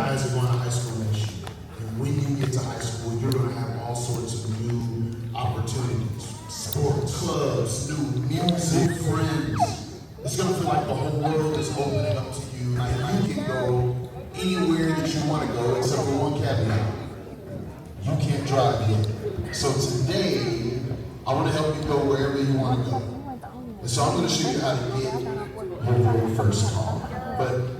guys are going to high school next year. And when you get to high school, you're going to have all sorts of new opportunities. Sports, clubs, new music, friends. It's going to feel like the whole world is opening up to you. And you can go anywhere that you want to go, except for one caveat. You can't drive yet. So today, I want to help you go wherever you want to go. And so I'm going to show you how to get your very first car. But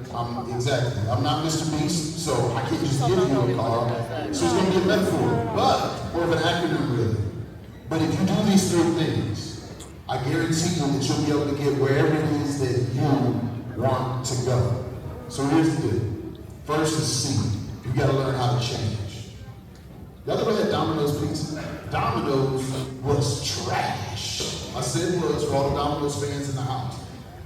exactly, I'm not Mr. Beast, so I can't just give you a car. So it's going to be a metaphor, but more of an acronym really. But if you do these three things, I guarantee you that you'll be able to get wherever it is that you want to go. So here's the deal. First is C. You got to learn how to change. Y'all ever had Domino's pizza? Domino's was trash. I said it was for all the Domino's fans in the house.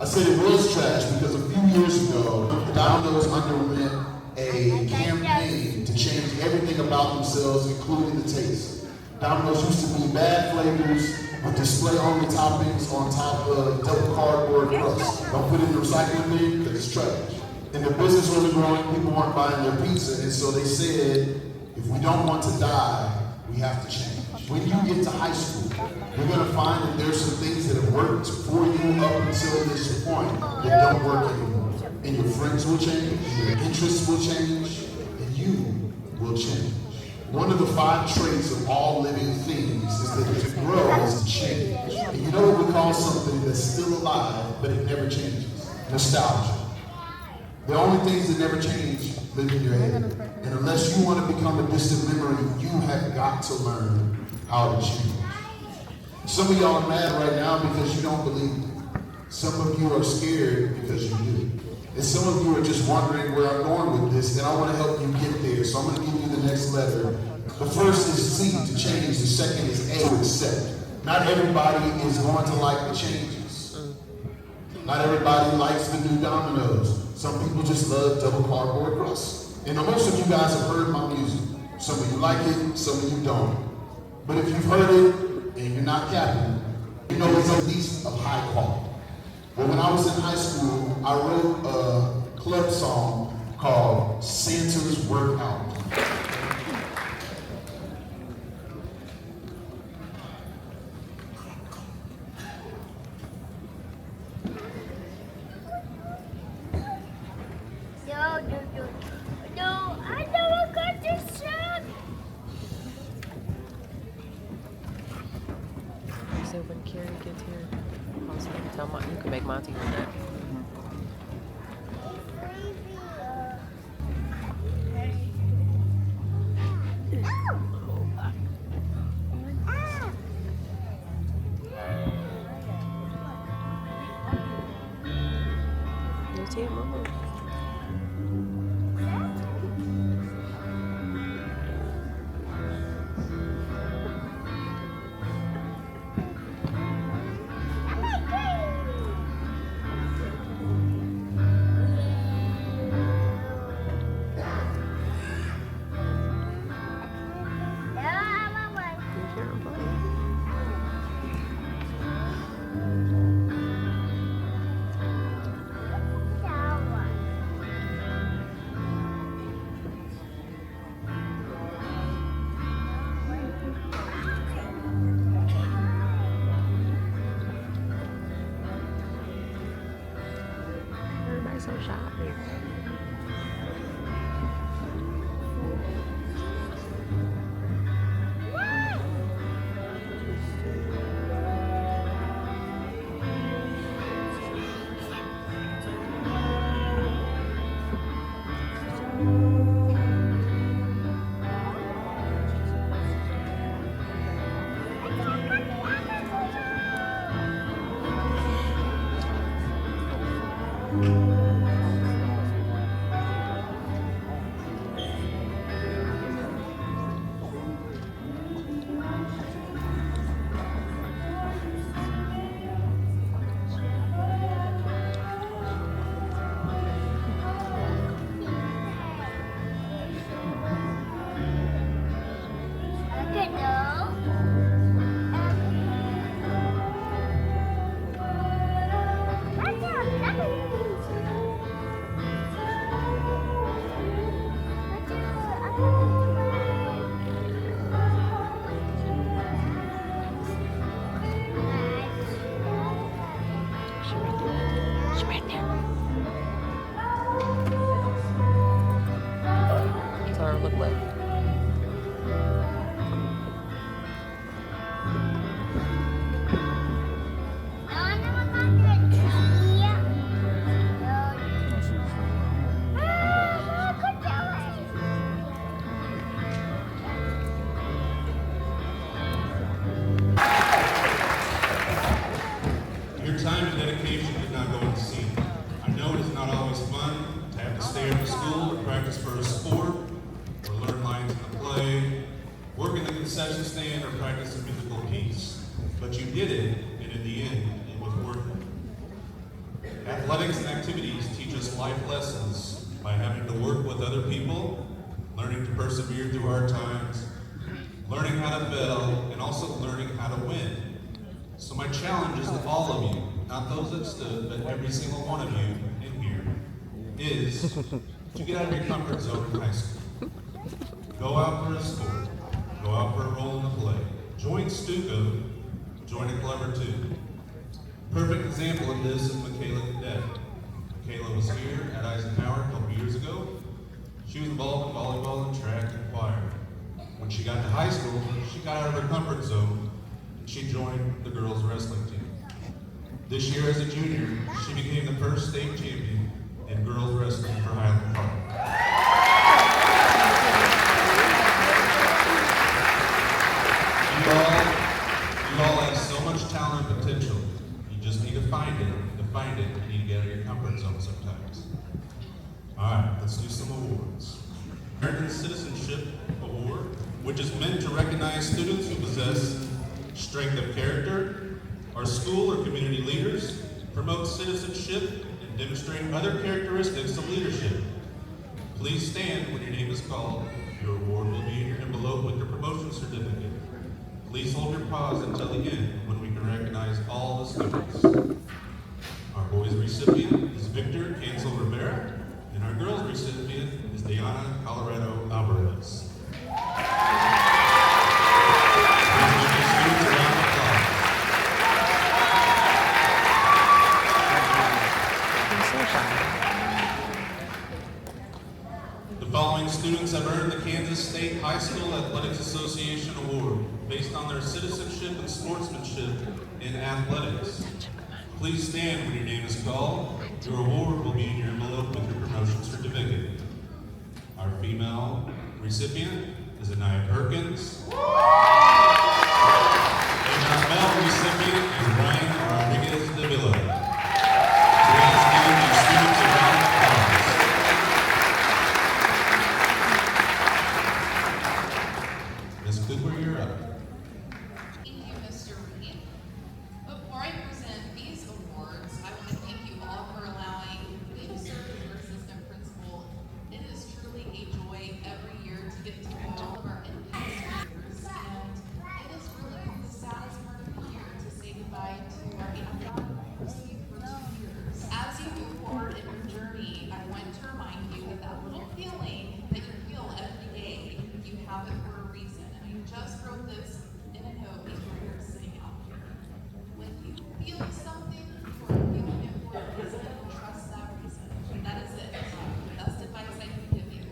I said it was trash because a few years ago, Domino's underwent a campaign to change everything about themselves, including the taste. Domino's used to be bad flavors with display-only toppings on top of double cardboard crust. Don't put it in the recycling bin because it's trash. And the business wasn't growing, people weren't buying their pizza, and so they said, if we don't want to die, we have to change. When you get to high school, you're going to find that there's some things that have worked for you up until this point that don't work anymore. And your friends will change, your interests will change, and you will change. One of the 5 traits of all living things is that to grow is to change. And you know what we call something that's still alive, but it never changes? Nostalgia. The only things that never change live in your head. And unless you want to become a distant memory, you have got to learn how to change. Some of y'all are mad right now because you don't believe it. Some of you are scared because you do. And some of you are just wondering where I'm going with this, and I want to help you get there. So I'm going to give you the next letter. The first is C, to change. The second is A, to accept. Not everybody is going to like the changes. Not everybody likes the new Domino's. Some people just love double cardboard crust. And most of you guys have heard my music. Some of you like it, some of you don't. But if you've heard it and you're not capping, you know it's at least of high quality. But when I was in high school, I wrote a club song called Santa's Workout. No, I never got this shot. So when Carrie gets here, tell Monty, you can make Monty do that. You see it, Mama? She's right there. Tell her to look left. Your time and dedication did not go unseen. I know it is not always fun to have to stay after school to practice for a sport, or learn lines in the play, work in the concession stand, or practice a musical piece. But you did it, and in the end, it was worth it. Athletics and activities teach us life lessons by having to work with other people, learning to persevere through hard times, learning how to fail, and also learning how to win. So my challenge is to all of you, not those that stood, but every single one of you in here, is to get out of your comfort zone in high school. Go out for a sport. Go out for a role in a play. Join Stuco. Join a club or two. Perfect example of this is Michaela Cadet. Michaela was here at Eisenhower a couple years ago. She was involved in volleyball and track and choir. When she got to high school, she got out of her comfort zone. She joined the girls' wrestling team. This year as a junior, she became the first state champion in girls' wrestling for Highland Park. You all have so much talent and potential. You just need to find it. To find it, you need to get out of your comfort zone sometimes. All right, let's do some awards. American Citizenship Award, which is meant to recognize students who possess strength of character, are school or community leaders, promote citizenship, and demonstrate other characteristics of leadership. Please stand when your name is called. Your award will be in your envelope with your promotion certificate. Please hold your pause until the end when we can recognize all the students. Our boys recipient is Victor Cancel Rivera, and our girls recipient is Diana Colorado Alvarez. The following students have earned the Kansas State High School Athletics Association Award based on their citizenship and sportsmanship in athletics. Please stand when your name is called. Your award will be in your envelope with your promotion certificate. Our female recipient is Anaya Perkins. And our male recipient is Ryan Rodriguez de Villa. Please give these students a round of applause. Ms. Cooper, you're up. Thank you, Mr. Reed. Before I present these awards, I want to thank you all for allowing me to serve as your assistant principal. It is truly a joy every year to get to know all of our in-house speakers, and it is really the saddest part of the year to say goodbye to our faculty for 2 years. As you move forward in your journey, I want to remind you that that little feeling that you feel every day, you have it for a reason. And I just wrote this in a note before you're sitting out here. When you feel something, you are feeling it for a reason, and trust that reason. That is it. That's the advice I can give you.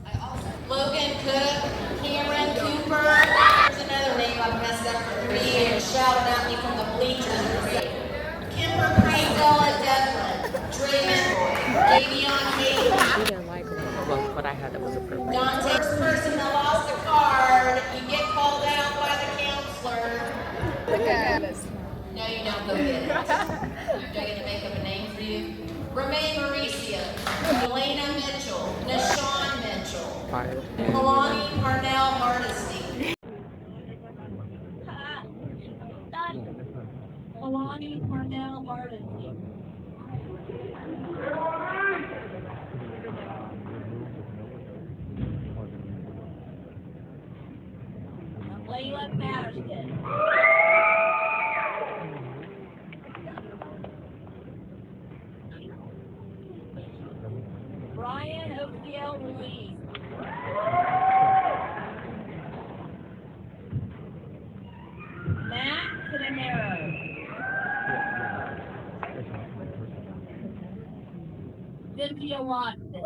I also Logan Cook, Cameron Cooper. There's another name I've messed up for 3 years, shouting at me from the bleachers. Kimber Craig, Bella Devlin, Draven, Davion Hayes, She didn't like her. Well, what I had that was appropriate. Dante. First person that lost a card, you get called out by the counselor. Look at us. No, you don't. Go get it. Do I get to make up a name for you? Romaine Mauricio, Elena Mitchell, Nashawn Mitchell, Fired. Kalani Parnell Hardesty. Alani Parnell Hardesty. Layla Patterson. Brian Sophia Ruiz. Matt Canamero. Cynthia Watson.